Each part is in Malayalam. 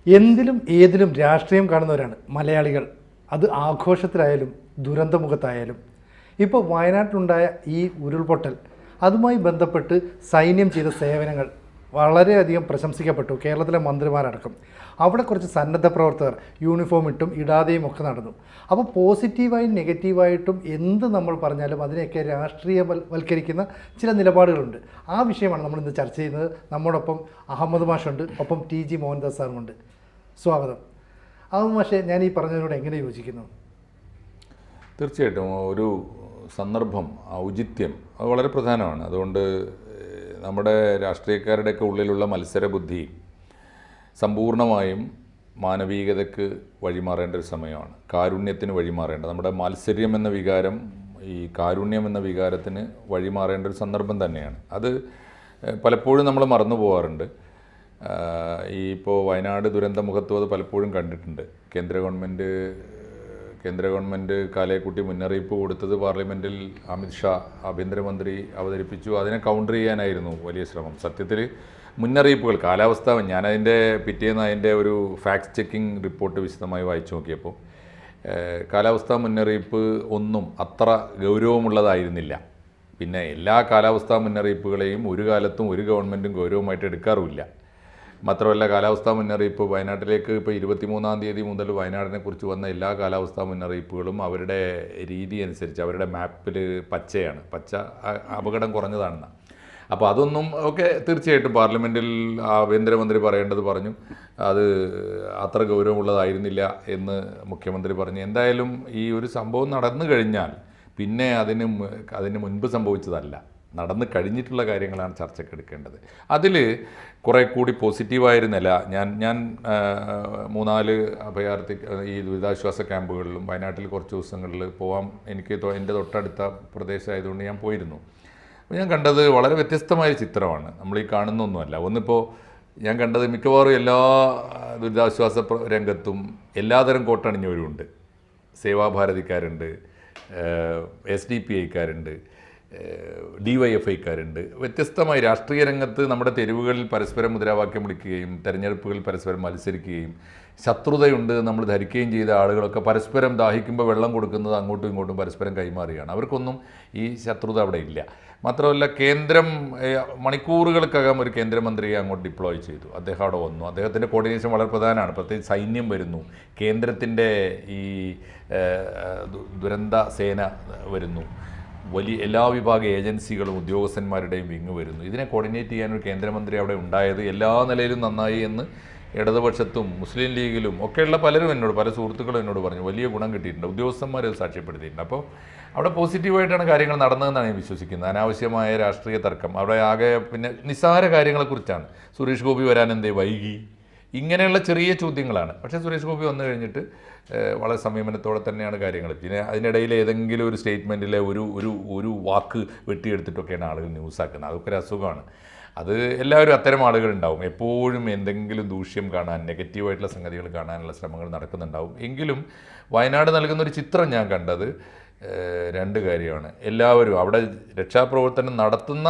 എന്തിലും ഏതിലും രാഷ്ട്രീയം കാണുന്നവരാണ് മലയാളികൾ. അത് ആഘോഷത്തിലായാലും ദുരന്തമുഖത്തായാലും. ഇപ്പോൾ വയനാട്ടിലുണ്ടായ ഈ ഉരുൾപൊട്ടൽ, അതുമായി ബന്ധപ്പെട്ട് സൈന്യം ചെയ്ത സേവനങ്ങൾ വളരെയധികം പ്രശംസിക്കപ്പെട്ടു, കേരളത്തിലെ മന്ത്രിമാരടക്കം. അവിടെ കുറച്ച് സന്നദ്ധ പ്രവർത്തകർ യൂണിഫോം ഇട്ടും ഇടാതെയും ഒക്കെ നടന്നു. അപ്പോൾ പോസിറ്റീവായും നെഗറ്റീവായിട്ടും എന്ത് നമ്മൾ പറഞ്ഞാലും അതിനെയൊക്കെ രാഷ്ട്രീയവൽക്കരിക്കുന്ന ചില നിലപാടുകളുണ്ട്. ആ വിഷയമാണ് നമ്മളിന്ന് ചർച്ച ചെയ്യുന്നത്. നമ്മോടൊപ്പം അഹമ്മദ് മാഷുണ്ട്, ഒപ്പം TG മോഹൻദാസ് സാറുമുണ്ട്. സ്വാഗതം. അഹമ്മദ് മാഷെ, ഞാൻ ഈ പറഞ്ഞതിനോട് എങ്ങനെ യോജിക്കുന്നു? തീർച്ചയായിട്ടും ഒരു സന്ദർഭം, ഔചിത്യം അത് വളരെ പ്രധാനമാണ്. അതുകൊണ്ട് നമ്മുടെ രാഷ്ട്രീയക്കാരുടെയൊക്കെ ഉള്ളിലുള്ള മത്സരബുദ്ധി സമ്പൂർണ്ണമായും മാനവികതയ്ക്ക് വഴിമാറേണ്ട ഒരു സമയമാണ്, കാരുണ്യത്തിന് വഴിമാറേണ്ട. നമ്മുടെ മാത്സര്യം എന്ന വികാരം ഈ കാരുണ്യം എന്ന വികാരത്തിന് വഴിമാറേണ്ട ഒരു സന്ദർഭം തന്നെയാണ്. അത് പലപ്പോഴും നമ്മൾ മറന്നു പോകാറുണ്ട്. ഈ ഇപ്പോൾ വയനാട് ദുരന്തമുഖത്തും അത് പലപ്പോഴും കണ്ടിട്ടുണ്ട്. കേന്ദ്ര ഗവൺമെൻറ് കാലേക്കുട്ടി മുന്നറിയിപ്പ് കൊടുത്തത് പാർലമെൻറ്റിൽ അമിത്ഷാ ആഭ്യന്തരമന്ത്രി അവതരിപ്പിച്ചു. അതിനെ കൗണ്ടർ ചെയ്യാനായിരുന്നു വലിയ ശ്രമം. സത്യത്തിൽ മുന്നറിയിപ്പുകൾ, കാലാവസ്ഥ, ഞാനതിൻ്റെ പിറ്റേന്ന് അതിൻ്റെ ഒരു ഫാക്ട് ചെക്കിംഗ് റിപ്പോർട്ട് വിശദമായി വായിച്ചു നോക്കിയപ്പോൾ കാലാവസ്ഥാ മുന്നറിയിപ്പ് ഒന്നും അത്ര ഗൗരവമുള്ളതായിരുന്നില്ല. പിന്നെ എല്ലാ കാലാവസ്ഥാ മുന്നറിയിപ്പുകളെയും ഒരു കാലത്തും ഒരു ഗവൺമെൻറ്റും ഗൗരവമായിട്ട് എടുക്കാറുമില്ല. മാത്രമല്ല, കാലാവസ്ഥാ മുന്നറിയിപ്പ് വയനാട്ടിലേക്ക് ഇപ്പോൾ 23-ാം തീയതി മുതൽ വയനാടിനെക്കുറിച്ച് വന്ന എല്ലാ കാലാവസ്ഥാ മുന്നറിയിപ്പുകളും അവരുടെ രീതി അനുസരിച്ച് അവരുടെ മാപ്പിൽ പച്ചയാണ്, പച്ച അപകടം കുറഞ്ഞതാണെന്ന്. അപ്പോൾ അതൊന്നും ഒക്കെ തീർച്ചയായിട്ടും പാർലമെൻറ്റിൽ ആഭ്യന്തരമന്ത്രി പറയേണ്ടത് പറഞ്ഞു. അത് അത്ര ഗൗരവമുള്ളതായിരുന്നില്ല എന്ന് മുഖ്യമന്ത്രി പറഞ്ഞു. എന്തായാലും ഈ ഒരു സംഭവം നടന്നു കഴിഞ്ഞാൽ പിന്നെ അതിന് മുൻപ് സംഭവിച്ചതല്ല, നടന്നു കഴിഞ്ഞിട്ടുള്ള കാര്യങ്ങളാണ് ചർച്ചയ്ക്കെടുക്കേണ്ടത്. അതിൽ കുറേ കൂടി പോസിറ്റീവായൊരു നില ഞാൻ 3-4 അഭയാർത്ഥി ഈ ദുരിതാശ്വാസ ക്യാമ്പുകളിലും വയനാട്ടിൽ കുറച്ച് ദിവസങ്ങളിൽ പോകാൻ എൻ്റെ തൊട്ടടുത്ത പ്രദേശമായതുകൊണ്ട് ഞാൻ പോയിരുന്നു. അപ്പോൾ ഞാൻ കണ്ടത് വളരെ വ്യത്യസ്തമായ ചിത്രമാണ്. നമ്മൾ ഈ കാണുന്നൊന്നുമല്ല. ഒന്നിപ്പോൾ ഞാൻ കണ്ടത് മിക്കവാറും എല്ലാ ദുരിതാശ്വാസ രംഗത്തും എല്ലാതരം കോട്ടണിഞ്ഞവരുമുണ്ട്. സേവാഭാരതിക്കാരുണ്ട്, SDPIക്കാരുണ്ട്, DYFIക്കാരുണ്ട്. വ്യത്യസ്തമായി രാഷ്ട്രീയ രംഗത്ത് നമ്മുടെ തെരുവുകളിൽ പരസ്പരം മുദ്രാവാക്യം വിളിക്കുകയും തെരഞ്ഞെടുപ്പുകളിൽ പരസ്പരം മത്സരിക്കുകയും ശത്രുതയുണ്ട് നമ്മൾ ധരിക്കുകയും ചെയ്ത ആളുകളൊക്കെ പരസ്പരം ദാഹിക്കുമ്പോൾ വെള്ളം കൊടുക്കുന്നത് അങ്ങോട്ടും ഇങ്ങോട്ടും പരസ്പരം കൈമാറുകയാണ്. അവർക്കൊന്നും ഈ ശത്രുത അവിടെ ഇല്ല. മാത്രമല്ല, കേന്ദ്രം മണിക്കൂറുകൾക്കകം ഒരു കേന്ദ്രമന്ത്രിയെ അങ്ങോട്ട് ഡിപ്ലോയ് ചെയ്തു. അദ്ദേഹം അവിടെ വന്നു. അദ്ദേഹത്തിൻ്റെ കോർഡിനേഷൻ വളരെ പ്രധാനമാണ്. പ്രത്യേകിച്ച് സൈന്യം വരുന്നു, കേന്ദ്രത്തിൻ്റെ ഈ ദുരന്ത സേന വരുന്നു, വലിയ എല്ലാ വിഭാഗ ഏജൻസികളും ഉദ്യോഗസ്ഥന്മാരുടെയും വിങ് വരുന്നു. ഇതിനെ കോർഡിനേറ്റ് ചെയ്യാനൊരു കേന്ദ്രമന്ത്രി അവിടെ ഉണ്ടായത് എല്ലാ നിലയിലും നന്നായി എന്ന് ഇടതുപക്ഷത്തും മുസ്ലിം ലീഗിലും ഒക്കെയുള്ള പലരും പല സുഹൃത്തുക്കളും എന്നോട് പറഞ്ഞു. വലിയ ഗുണം കിട്ടിയിട്ടുണ്ട്, ഉദ്യോഗസ്ഥന്മാർ അത് സാക്ഷ്യപ്പെടുത്തിയിട്ടുണ്ട്. അപ്പോൾ അവിടെ പോസിറ്റീവായിട്ടാണ് കാര്യങ്ങൾ നടന്നതെന്നാണ് ഞാൻ വിശ്വസിക്കുന്നത്. അനാവശ്യമായ രാഷ്ട്രീയ തർക്കം അവിടെ ആകെ, പിന്നെ നിസ്സാര കാര്യങ്ങളെക്കുറിച്ചാണ്. സുരേഷ് ഗോപി വരാൻ എന്തേ വൈകി, ഇങ്ങനെയുള്ള ചെറിയ ചോദ്യങ്ങളാണ്. പക്ഷേ സുരേഷ് ഗോപി വന്നു കഴിഞ്ഞിട്ട് വളരെ സംയമനത്തോടെ തന്നെയാണ് കാര്യങ്ങൾ. പിന്നെ അതിനിടയിൽ ഏതെങ്കിലും ഒരു സ്റ്റേറ്റ്മെൻറ്റിലെ ഒരു വാക്ക് വെട്ടിയെടുത്തിട്ടൊക്കെയാണ് ആളുകൾ ന്യൂസാക്കുന്നത്. അതൊക്കെ ഒരു അസുഖമാണ്. അത് എല്ലാവരും അത്തരം ആളുകളുണ്ടാവും. എപ്പോഴും എന്തെങ്കിലും ദൂഷ്യം കാണാൻ, നെഗറ്റീവായിട്ടുള്ള സംഗതികൾ കാണാനുള്ള ശ്രമങ്ങൾ നടക്കുന്നുണ്ടാവും. എങ്കിലും വയനാട് നൽകുന്നൊരു ചിത്രം ഞാൻ കണ്ടത് 2 കാര്യമാണ്. എല്ലാവരും അവിടെ രക്ഷാപ്രവർത്തനം നടത്തുന്ന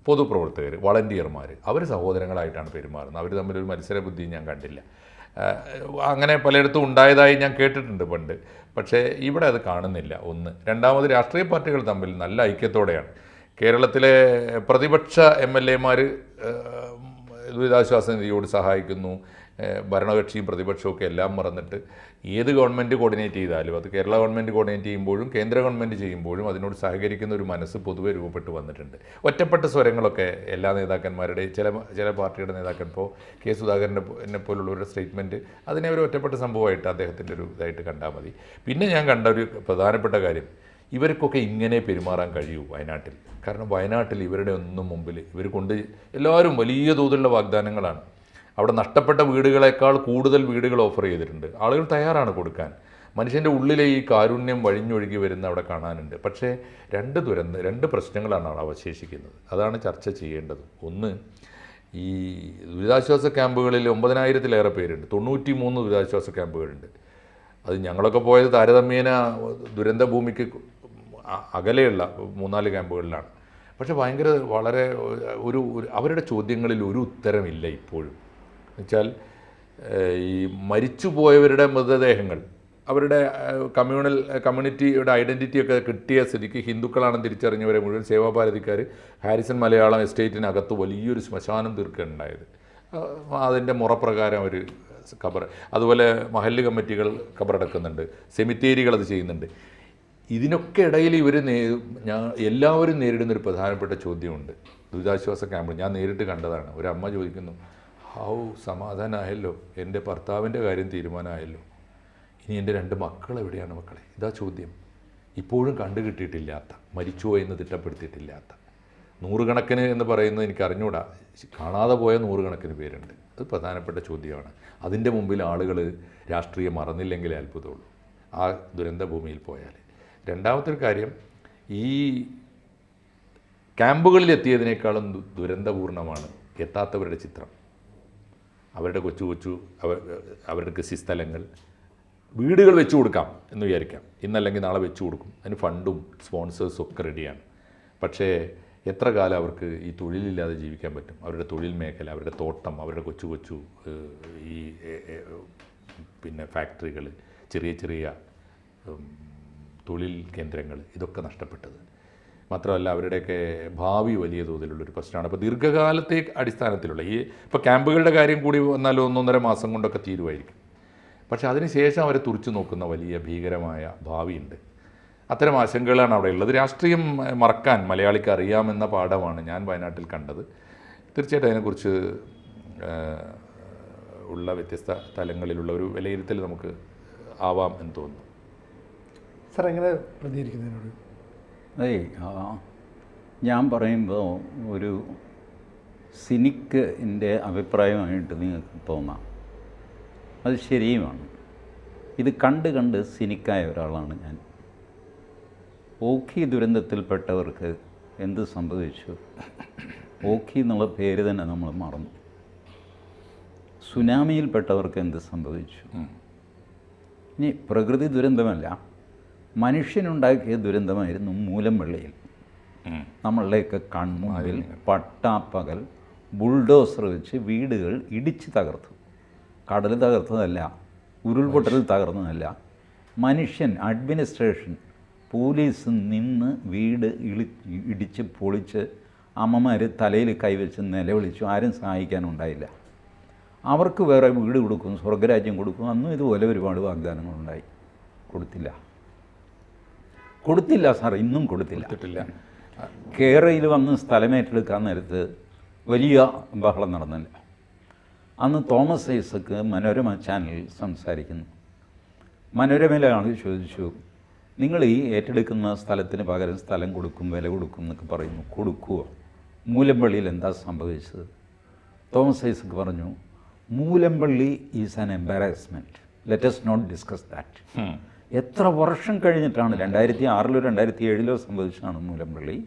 പൊതുപ്രവർത്തകർ, വളണ്ടിയർമാർ, അവർ സഹോദരങ്ങളായിട്ടാണ് പെരുമാറുന്നത്. അവർ തമ്മിലൊരു മത്സരബുദ്ധി ഞാൻ കണ്ടില്ല. അങ്ങനെ പലയിടത്തും ഉണ്ടായതായി ഞാൻ കേട്ടിട്ടുണ്ട് പണ്ട്. പക്ഷേ ഇവിടെ അത് കാണുന്നില്ല. ഒന്ന്. രണ്ടാമത്, രാഷ്ട്രീയ പാർട്ടികൾ തമ്മിൽ നല്ല ഐക്യത്തോടെയാണ്. കേരളത്തിലെ പ്രതിപക്ഷ MLAമാർ ദുരിതാശ്വാസ നിധിയോട് സഹായിക്കുന്നു. ഭരണകക്ഷിയും പ്രതിപക്ഷവും ഒക്കെ എല്ലാം മറന്നിട്ട് ഏത് ഗവൺമെൻറ് കോർഡിനേറ്റ് ചെയ്താലും, അത് കേരള ഗവൺമെൻറ് കോർഡിനേറ്റ് ചെയ്യുമ്പോഴും കേന്ദ്ര ഗവൺമെൻറ് ചെയ്യുമ്പോഴും അതിനോട് സഹകരിക്കുന്ന ഒരു മനസ്സ് പൊതുവെ രൂപപ്പെട്ട് വന്നിട്ടുണ്ട്. ഒറ്റപ്പെട്ട സ്വരങ്ങളൊക്കെ എല്ലാ നേതാക്കന്മാരുടെയും ചില പാർട്ടിയുടെ നേതാക്കൻ, ഇപ്പോൾ K. സുധാകരനെ പോലുള്ളവരുടെ സ്റ്റേറ്റ്മെൻറ്റ് അതിനെ ഒരു ഒറ്റപ്പെട്ട സംഭവമായിട്ട് അദ്ദേഹത്തിൻ്റെ ഒരു ഇതായിട്ട് കണ്ടാൽ മതി. പിന്നെ ഞാൻ കണ്ട ഒരു പ്രധാനപ്പെട്ട കാര്യം, ഇവർക്കൊക്കെ ഇങ്ങനെ പെരുമാറാൻ കഴിയൂ വയനാട്ടിൽ. കാരണം വയനാട്ടിൽ ഇവരുടെ ഒന്നും മുമ്പിൽ ഇവർ കൊണ്ട് എല്ലാവരും വലിയ തോതിലുള്ള വാഗ്ദാനങ്ങളാണ്. അവിടെ നഷ്ടപ്പെട്ട വീടുകളേക്കാൾ കൂടുതൽ വീടുകൾ ഓഫർ ചെയ്തിട്ടുണ്ട്. ആളുകൾ തയ്യാറാണ് കൊടുക്കാൻ. മനുഷ്യൻ്റെ ഉള്ളിലെ ഈ കാരുണ്യം വഴിഞ്ഞൊഴുകി വരുന്ന അവിടെ കാണാനുണ്ട്. പക്ഷേ 2 പ്രശ്നങ്ങളാണ് അവിടെ അവശേഷിക്കുന്നത്. അതാണ് ചർച്ച ചെയ്യേണ്ടത്. ഒന്ന്, ഈ ദുരിതാശ്വാസ ക്യാമ്പുകളിൽ 9,000-ലേറെ പേരുണ്ട്. 93 ദുരിതാശ്വാസ ക്യാമ്പുകളുണ്ട്. അത് ഞങ്ങളൊക്കെ പോയത് താരതമ്യേന ദുരന്ത ഭൂമിക്ക് അകലെയുള്ള 3-4 ക്യാമ്പുകളിലാണ്. പക്ഷെ വളരെ അവരുടെ ചോദ്യങ്ങളിൽ ഒരു ഉത്തരമില്ല ഇപ്പോഴും. എന്നുവെച്ചാൽ ഈ മരിച്ചുപോയവരുടെ മൃതദേഹങ്ങൾ അവരുടെ കമ്മ്യൂണിറ്റിയുടെ ഐഡൻറ്റിറ്റിയൊക്കെ കിട്ടിയ സ്ഥിതിക്ക് ഹിന്ദുക്കളാണെന്ന് തിരിച്ചറിഞ്ഞവരെ മുഴുവൻ സേവാഭാരതിക്കാർ ഹാരിസൺ മലയാളം എസ്റ്റേറ്റിനകത്ത് വലിയൊരു ശ്മശാനം തീർക്കുകയുണ്ടായത്. അതിൻ്റെ മുറപ്രകാരം അവർ ഖബർ, അതുപോലെ മഹല്ല് കമ്മിറ്റികൾ ഖബറടക്കുന്നുണ്ട്, സെമിത്തേരികൾ അത് ചെയ്യുന്നുണ്ട്. ഇതിനൊക്കെ ഇടയിൽ എല്ലാവരും നേരിടുന്നൊരു പ്രധാനപ്പെട്ട ചോദ്യമുണ്ട്. ദുരിതാശ്വാസ ക്യാമ്പ് ഞാൻ നേരിട്ട് കണ്ടതാണ്. ഒരു അമ്മ ചോദിക്കുന്നു, ഹൗ സമാധാനമായല്ലോ, എൻ്റെ ഭർത്താവിൻ്റെ കാര്യം തീരുമാനമായല്ലോ, ഇനി എൻ്റെ 2 മക്കൾ എവിടെയാണ് മക്കളെ? ഇതാ ചോദ്യം. ഇപ്പോഴും കണ്ടു കിട്ടിയിട്ടില്ലാത്ത, മരിച്ചുവോ എന്ന് തിട്ടപ്പെടുത്തിയിട്ടില്ലാത്ത നൂറുകണക്കിന് എന്ന് പറയുന്നത് എനിക്ക് അറിഞ്ഞൂടാ, കാണാതെ പോയ നൂറുകണക്കിന് പേരുണ്ട്. അത് പ്രധാനപ്പെട്ട ചോദ്യമാണ്. അതിൻ്റെ മുമ്പിൽ ആളുകൾ രാഷ്ട്രീയം മറന്നില്ലെങ്കിലേ അത്ഭുതമുള്ളൂ ആ ദുരന്ത ഭൂമിയിൽ പോയാൽ. രണ്ടാമത്തെ ഒരു കാര്യം, ഈ ക്യാമ്പുകളിലെത്തിയതിനേക്കാളും ദുരന്തപൂർണ്ണമാണ് എത്താത്തവരുടെ ചിത്രം. അവരുടെ കൊച്ചു അവരുടെ കൃഷിസ്ഥലങ്ങൾ, വീടുകൾ വെച്ചു കൊടുക്കാം എന്ന് വിചാരിക്കാം, ഇന്നല്ലെങ്കിൽ നാളെ വെച്ചു കൊടുക്കും, അതിന് ഫണ്ടും സ്പോൺസേഴ്സും ഒക്കെ റെഡിയാണ്. പക്ഷേ എത്ര കാലം അവർക്ക് ഈ തൊഴിലില്ലാതെ ജീവിക്കാൻ പറ്റും? അവരുടെ തൊഴിൽ മേഖല, അവരുടെ തോട്ടം, അവരുടെ കൊച്ചു ഈ പിന്നെ ഫാക്ടറികൾ, ചെറിയ തൊഴിൽ കേന്ദ്രങ്ങൾ, ഇതൊക്കെ നഷ്ടപ്പെട്ടത്. മാത്രമല്ല അവരുടെയൊക്കെ ഭാവി വലിയ തോതിലുള്ളൊരു പ്രശ്നമാണ്. അപ്പോൾ ദീർഘകാലത്തെ അടിസ്ഥാനത്തിലുള്ള ഇപ്പോൾ ക്യാമ്പുകളുടെ കാര്യം കൂടി വന്നാലും 1-1.5 മാസം കൊണ്ടൊക്കെ തീരുമായിരിക്കും. പക്ഷേ അതിനുശേഷം അവരെ തുറച്ചു നോക്കുന്ന വലിയ ഭീകരമായ ഭാവിയുണ്ട്. അത്തരം ആശങ്കകളാണ് അവിടെ ഉള്ളത്. രാഷ്ട്രീയം മറക്കാൻ മലയാളിക്ക് അറിയാമെന്ന പാഠമാണ് ഞാൻ വയനാട്ടിൽ കണ്ടത്. തീർച്ചയായിട്ടും അതിനെക്കുറിച്ച് ഉള്ള വ്യത്യസ്ത തലങ്ങളിലുള്ള ഒരു വിലയിരുത്തൽ നമുക്ക് ആവാം എന്ന് തോന്നുന്നു. സാർ എങ്ങനെ പ്രതികരിക്കുന്നതിനോട്? ഞാൻ പറയുമ്പോൾ ഒരു സിനിക്കിൻ്റെ അഭിപ്രായമായിട്ട് നിങ്ങൾക്ക് തോന്നാം, അത് ശരിയുമാണ്. ഇത് കണ്ട് സിനിക്കായ ഒരാളാണ് ഞാൻ. ഓഖി ദുരന്തത്തിൽപ്പെട്ടവർക്ക് എന്ത് സംഭവിച്ചു? ഓഖി എന്നുള്ള പേര് തന്നെ നമ്മൾ മറന്നു. സുനാമിയിൽപ്പെട്ടവർക്ക് എന്ത് സംഭവിച്ചു? ഇനി പ്രകൃതി ദുരന്തമല്ല, മനുഷ്യനുണ്ടാക്കിയ ദുരന്തമായിരുന്നു മൂലംവെള്ളിയിൽ. നമ്മളുടെയൊക്കെ കൺമുമ്പിൽ പട്ടാപ്പകൽ ബുൾഡോസർ വെച്ച് വീടുകൾ ഇടിച്ച് തകർത്തു. കടൽ തകർത്തതല്ല, ഉരുൾപൊട്ടൽ തകർന്നതല്ല, മനുഷ്യൻ, അഡ്മിനിസ്ട്രേഷൻ, പോലീസ് നിന്ന് വീട് ഇടിച്ച് പൊളിച്ച് അമ്മമാർ തലയിൽ കൈവച്ച് നിലവിളിച്ചു. ആരും സഹായിക്കാനുണ്ടായില്ല. അവർക്ക് വേറെ വീട് കൊടുക്കും, സ്വർഗരാജ്യം കൊടുക്കും. അന്നും ഇതുപോലെ ഒരുപാട് വാഗ്ദാനങ്ങളുണ്ടായി. കൊടുത്തില്ല സാർ, ഇന്നും കൊടുത്തില്ല. കേരളയിൽ വന്ന് സ്ഥലമേറ്റെടുക്കാൻ നേരത്ത് വലിയ ബഹളം നടന്നില്ല. അന്ന് തോമസ് ഐസക്ക് മനോരമ ചാനലിൽ സംസാരിക്കുന്നു. മനോരമയിലാണ് ചോദിച്ചു, നിങ്ങൾ ഈ ഏറ്റെടുക്കുന്ന സ്ഥലത്തിന് പകരം സ്ഥലം കൊടുക്കും, വില കൊടുക്കും എന്നൊക്കെ പറയുന്നു, കൊടുക്കുമോ? മൂലംപള്ളിയിൽ എന്താ സംഭവിച്ചത്? തോമസ് ഐസക്ക് പറഞ്ഞു, Moolampilly is an embarrassment, let us not discuss that. എത്ര വർഷം കഴിഞ്ഞിട്ടാണ്? 2006-ലോ 2007-ലോ സംഭവിച്ചതാണ് മൂലംപള്ളി.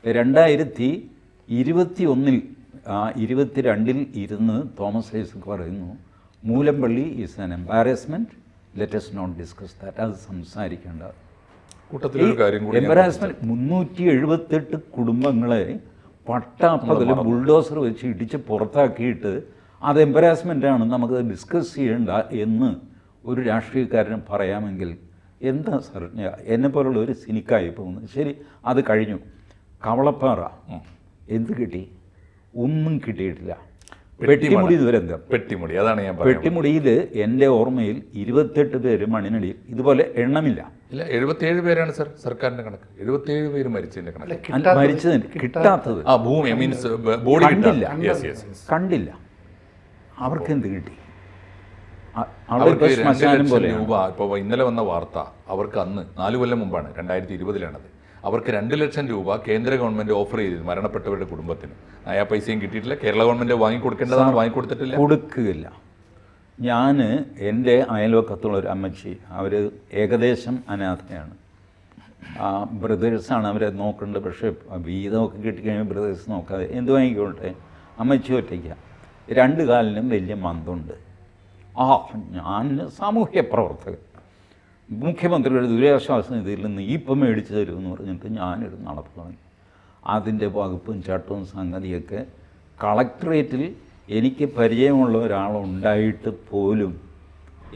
2021-ൽ 22-ൽ ഇരുന്ന് തോമസ് ഐസക്ക് പറയുന്നു, Moolampilly is an embarrassment, let us not discuss that. അത് സംസാരിക്കേണ്ട എംബാരസ്മെൻറ്റ്. 378 കുടുംബങ്ങളെ പട്ടാപ്പകൽ ബുൾഡോസർ വെച്ച് ഇടിച്ച് പുറത്താക്കിയിട്ട് അത് എംബാരസ്മെൻറ്റാണ്, നമുക്ക് ഡിസ്കസ് ചെയ്യേണ്ട എന്ന് ഒരു രാഷ്ട്രീയക്കാരന് പറയാമെങ്കിൽ എന്താ സാർ? എന്നെ പോലുള്ള ഒരു സിനിക്കായി പോകുന്നത്. ശരി, അത് കഴിഞ്ഞു. കവളപ്പാറ എന്ത് കിട്ടി? ഒന്നും കിട്ടിയിട്ടില്ല. പെട്ടിമുടി ദുരന്തം. അതാണ് ഞാൻ പറയുന്നത്. പെട്ടിമുടിയിൽ എൻ്റെ ഓർമ്മയിൽ 28 പേര് മണ്ണിനടിയിൽ. ഇതുപോലെ എണ്ണമില്ല. ഇല്ല, 77 പേരാണ് സർ സർക്കാരിൻ്റെ കണക്ക്. 77 പേര് മരിച്ചതിൻ്റെ കണക്ക്. മരിച്ചതിന് കിട്ടാത്തത് ഭൂമി മീൻസ് ബോഡി കണ്ടില്ല. അവർക്ക് എന്ത് കിട്ടി? അവർക്ക് 2 ലക്ഷം രൂപ. ഇപ്പോൾ ഇന്നലെ വന്ന വാർത്ത, അവർക്ക് അന്ന് 4 കൊല്ലം മുമ്പാണ്, 2020-ലാണത്, അവർക്ക് 2 ലക്ഷം രൂപ കേന്ദ്ര ഗവൺമെൻറ് ഓഫർ ചെയ്തിരുന്നു മരണപ്പെട്ടവരുടെ കുടുംബത്തിന്. നയാ പൈസയും കിട്ടിയിട്ടില്ല. കേരള ഗവൺമെൻറ് വാങ്ങിക്കൊടുക്കേണ്ടതാണ്, വാങ്ങിക്കൊടുത്തിട്ടില്ല, കൊടുക്കുകയില്ല. ഞാൻ എൻ്റെ അയൽവക്കത്തുള്ളൊരു അമ്മച്ചി, അവർ ഏകദേശം അനാഥയാണ്. ബ്രദേഴ്സാണ് അവരെ നോക്കേണ്ടത്. പക്ഷേ വീതമൊക്കെ കിട്ടിക്കഴിഞ്ഞാൽ ബ്രദേഴ്സ് നോക്കാതെ എന്ത് വാങ്ങിക്കോട്ടെ, അമ്മച്ചി ഒറ്റയ്ക്കാണ്. 2 കാലിനും വലിയ മന്ദുണ്ട്. ഞാൻ സാമൂഹ്യ പ്രവർത്തകൻ, മുഖ്യമന്ത്രിയുടെ ദുരിതാശ്വാസ നിധിയിൽ നിന്ന് ഇപ്പം മേടിച്ചു തരുമെന്ന് പറഞ്ഞിട്ട് ഞാനൊരു നടപ്പ് തുടങ്ങി. അതിൻ്റെ വകുപ്പും ചട്ടവും സംഗതിയൊക്കെ കളക്ടറേറ്റിൽ എനിക്ക് പരിചയമുള്ള ഒരാളുണ്ടായിട്ട് പോലും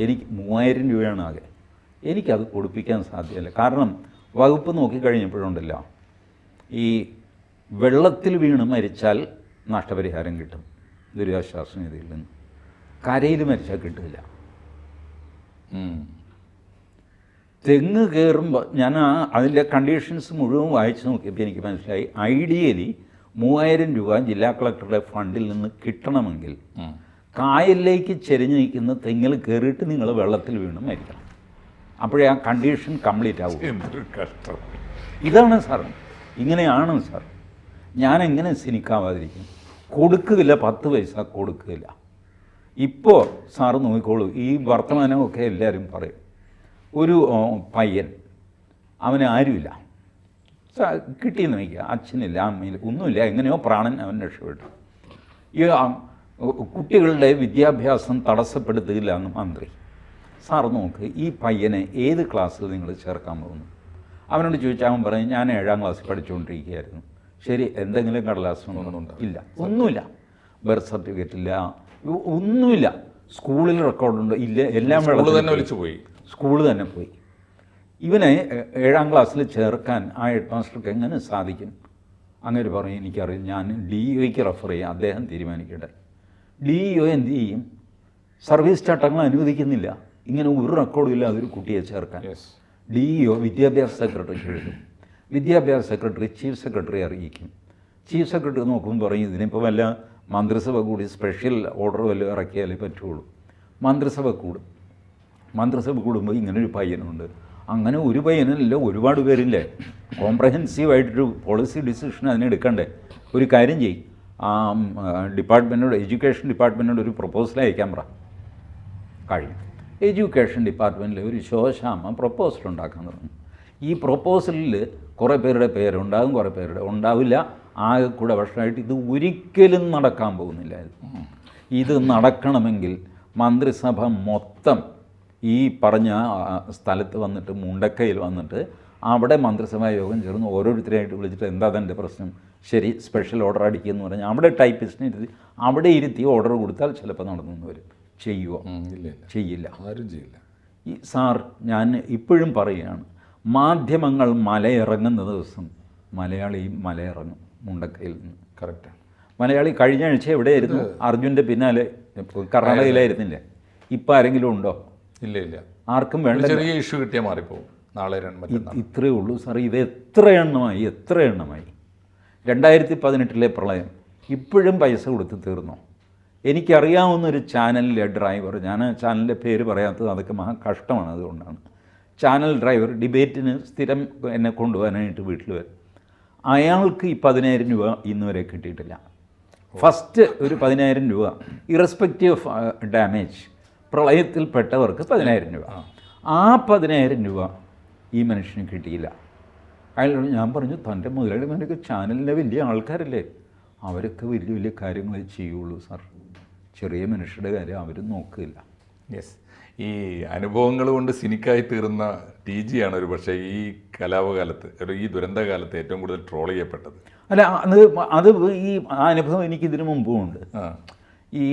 എനിക്ക് 3000 രൂപയാണ് ആകെ. എനിക്കത് കൊടുപ്പിക്കാൻ സാധ്യമല്ല. കാരണം വകുപ്പ് നോക്കിക്കഴിഞ്ഞപ്പോഴുണ്ടല്ലോ, ഈ വെള്ളത്തിൽ വീണ് മരിച്ചാൽ നഷ്ടപരിഹാരം കിട്ടും ദുരിതാശ്വാസ നിധിയിൽ നിന്ന്, കരയിൽ മരിച്ചാൽ കിട്ടില്ല. തെങ്ങ് കയറുമ്പോൾ ഞാൻ അതിൻ്റെ കണ്ടീഷൻസ് മുഴുവൻ വായിച്ച് നോക്കിയപ്പോൾ എനിക്ക് മനസ്സിലായി, ഐഡിയലി 3000 രൂപ ജില്ലാ കളക്ടറുടെ ഫണ്ടിൽ നിന്ന് കിട്ടണമെങ്കിൽ കായലിലേക്ക് ചെരിഞ്ഞ് നിൽക്കുന്ന തെങ്ങിൽ കയറിയിട്ട് നിങ്ങൾ വെള്ളത്തിൽ വീണ് മരിക്കണം. അപ്പോഴേ ആ കണ്ടീഷൻ കംപ്ലീറ്റ് ആവും. കഷ്ടം. ഇതാണ് സാർ, ഇങ്ങനെയാണ് സാർ. ഞാൻ എങ്ങനെ സിനിക്കാവാതിരിക്കും? കൊടുക്കുകയില്ല, 10 പൈസ കൊടുക്കുകയില്ല. ഇപ്പോൾ സാറ് നോക്കിക്കോളൂ, ഈ വർത്തമാനമൊക്കെ എല്ലാവരും പറയും. ഒരു പയ്യൻ, അവന് ആരുമില്ല, കിട്ടിയെന്ന് വയ്ക്കുക, അച്ഛനില്ല, അമ്മയില്ല, ഒന്നുമില്ല, എങ്ങനെയോ പ്രാണൻ അവൻ രക്ഷപ്പെട്ടു. ഈ കുട്ടികളുടെ വിദ്യാഭ്യാസം തടസ്സപ്പെടുത്തുകയില്ല എന്ന് മന്ത്രി. സാർ നോക്ക്, ഈ പയ്യനെ ഏത് ക്ലാസ്സിൽ നിങ്ങൾ ചേർക്കാൻ പോകുന്നു? അവനോട് ചോദിച്ചാൽ അവൻ പറയും, ഞാൻ 7ാം ക്ലാസ്സിൽ പഠിച്ചുകൊണ്ടിരിക്കുകയായിരുന്നു. ശരി, എന്തെങ്കിലും കടലാസ് ഇല്ല, ഒന്നുമില്ല, ബർത്ത് സർട്ടിഫിക്കറ്റ് ഇല്ല, ഒന്നുമില്ല, സ്കൂളിൽ റെക്കോർഡുണ്ടോ ഇല്ല, എല്ലാം തന്നെ വിളിച്ചു പോയി, സ്കൂൾ തന്നെ പോയി. ഇവനെ 7ാം ക്ലാസ്സിൽ ചേർക്കാൻ ആ ഹെഡ് മാസ്റ്റർക്ക് എങ്ങനെ സാധിക്കും? അങ്ങനെ പറയും, എനിക്കറിയാം, ഞാൻ DEOയ്ക്ക് റെഫർ ചെയ്യാം, അദ്ദേഹം തീരുമാനിക്കട്ടെ. DEO എന്ത് ചെയ്യും? സർവീസ് ചട്ടങ്ങൾ അനുവദിക്കുന്നില്ല ഇങ്ങനെ ഒരു റെക്കോർഡും ഇല്ല അതൊരു കുട്ടിയെ ചേർക്കാൻ. DEO വിദ്യാഭ്യാസ സെക്രട്ടറിക്ക് എഴുതും, വിദ്യാഭ്യാസ സെക്രട്ടറി ചീഫ് സെക്രട്ടറി അറിയിക്കും. ചീഫ് സെക്രട്ടറി നോക്കുമ്പോൾ പറയും, ഇതിനിപ്പോൾ വല്ല മന്ത്രിസഭ കൂടി സ്പെഷ്യൽ ഓർഡർ വല്ലതും ഇറക്കിയാലേ പറ്റുള്ളൂ. മന്ത്രിസഭ കൂടും, മന്ത്രിസഭ കൂടുമ്പോൾ ഇങ്ങനൊരു പയ്യനുണ്ട്. അങ്ങനെ ഒരു പയ്യനല്ല, ഒരുപാട് പേരില്ലേ. കോംപ്രഹെൻസീവായിട്ടൊരു പോളിസി ഡിസിഷൻ അതിനെടുക്കണ്ടേ? ഒരു കാര്യം ചെയ്യും, ഡിപ്പാർട്ട്മെൻറ്റിനോട്, എഡ്യൂക്കേഷൻ ഡിപ്പാർട്ട്മെൻറ്റിനോട് ഒരു പ്രപ്പോസൽ അയക്കാൻ പറ. കഴിയും. എഡ്യൂക്കേഷൻ ഡിപ്പാർട്ട്മെൻറ്റിൽ ഒരു ശോശാമ്മ പ്രപ്പോസൽ ഉണ്ടാക്കാൻ തുടങ്ങും. ഈ പ്രപ്പോസലിൽ കുറേ പേരുടെ പേരുണ്ടാകും, കുറേ പേരുടെ ഉണ്ടാവില്ല. ആകെ കൂടെ വർഷമായിട്ട് ഇത് ഒരിക്കലും നടക്കാൻ പോകുന്നില്ല. ഇത് നടക്കണമെങ്കിൽ മന്ത്രിസഭ മൊത്തം ഈ പറഞ്ഞ സ്ഥലത്ത് വന്നിട്ട്, മുണ്ടക്കയിൽ വന്നിട്ട്, അവിടെ മന്ത്രിസഭാ യോഗം ചേർന്ന് ഓരോരുത്തരെയായിട്ട് വിളിച്ചിട്ട്, എന്താ അതിൻ്റെ പ്രശ്നം? ശരി, സ്പെഷ്യൽ ഓർഡർ അടിക്കുമെന്ന് പറഞ്ഞാൽ അവിടെ ടൈപ്പിസ്റ്റിനെ ഇരുത്തി അവിടെ ഇരുത്തി ഓർഡർ കൊടുത്താൽ ചിലപ്പോൾ നടന്നു വരും. ചെയ്യുമോ? ചെയ്യില്ല, ആരും ചെയ്യില്ല. ഈ സാർ, ഞാൻ ഇപ്പോഴും പറയുകയാണ്, മാധ്യമങ്ങൾ മലയിറങ്ങുന്ന ദിവസം മലയാളി മലയിറങ്ങും മുണ്ടക്കയിൽ നിന്ന്. കറക്റ്റാണ്. മലയാളി കഴിഞ്ഞ ആഴ്ച എവിടെയായിരുന്നു? അർജുൻ്റെ പിന്നാലെ കർണാടകയിലായിരുന്നില്ലേ? ഇപ്പം ആരെങ്കിലും ഉണ്ടോ? ഇല്ല, ഇല്ല, ആർക്കും വേണ്ട. ചെറിയ ഇഷ്യൂ കിട്ടിയാൽ മാറിപ്പോവും. നാളെ ഇത്രയേ ഉള്ളൂ സാർ. ഇത് എത്ര എണ്ണമായി? 2018 പ്രളയം ഇപ്പോഴും പൈസ കൊടുത്ത് തീർന്നോ? എനിക്കറിയാവുന്നൊരു ചാനലിലെ ഡ്രൈവർ, ഞാൻ ആ ചാനലിൻ്റെ പേര് പറയാത്തത് അതൊക്കെ മഹാ കഷ്ടമാണ്, അതുകൊണ്ടാണ്. ചാനൽ ഡ്രൈവർ ഡിബേറ്റിന് സ്ഥിരം എന്നെ കൊണ്ടുപോകാനായിട്ട് വീട്ടിൽ വരും. അയാൾക്ക് ഈ 10,000 രൂപ ഇന്ന് വരെ കിട്ടിയിട്ടില്ല. ഫസ്റ്റ് ഒരു 10,000 രൂപ ഇറസ്പെക്റ്റീവ് ഓഫ് ഡാമേജ്, പ്രളയത്തിൽപ്പെട്ടവർക്ക് 10,000 രൂപ. ആ 10,000 രൂപ ഈ മനുഷ്യന് കിട്ടിയില്ല. അയാളോട് ഞാൻ പറഞ്ഞു, തൻ്റെ മുതലാളിമാരൊക്കെ ചാനലിലെ വലിയ ആൾക്കാരല്ലേ, അവരൊക്കെ വലിയ വലിയ കാര്യങ്ങളെ ചെയ്യുള്ളൂ സാർ, ചെറിയ മനുഷ്യരുടെ കാര്യം അവരും നോക്കില്ല. യെസ്, ഈ അനുഭവങ്ങൾ കൊണ്ട് സിനിക്കായി തീർന്ന TG ആണ് ഒരു പക്ഷേ ഈ കലാപകാലത്ത്, ഈ ദുരന്തകാലത്ത് ഏറ്റവും കൂടുതൽ ട്രോൾ ചെയ്യപ്പെട്ടത്. അല്ല, അത് ഈ അനുഭവം എനിക്കിതിനു മുമ്പും ഉണ്ട്. ഈ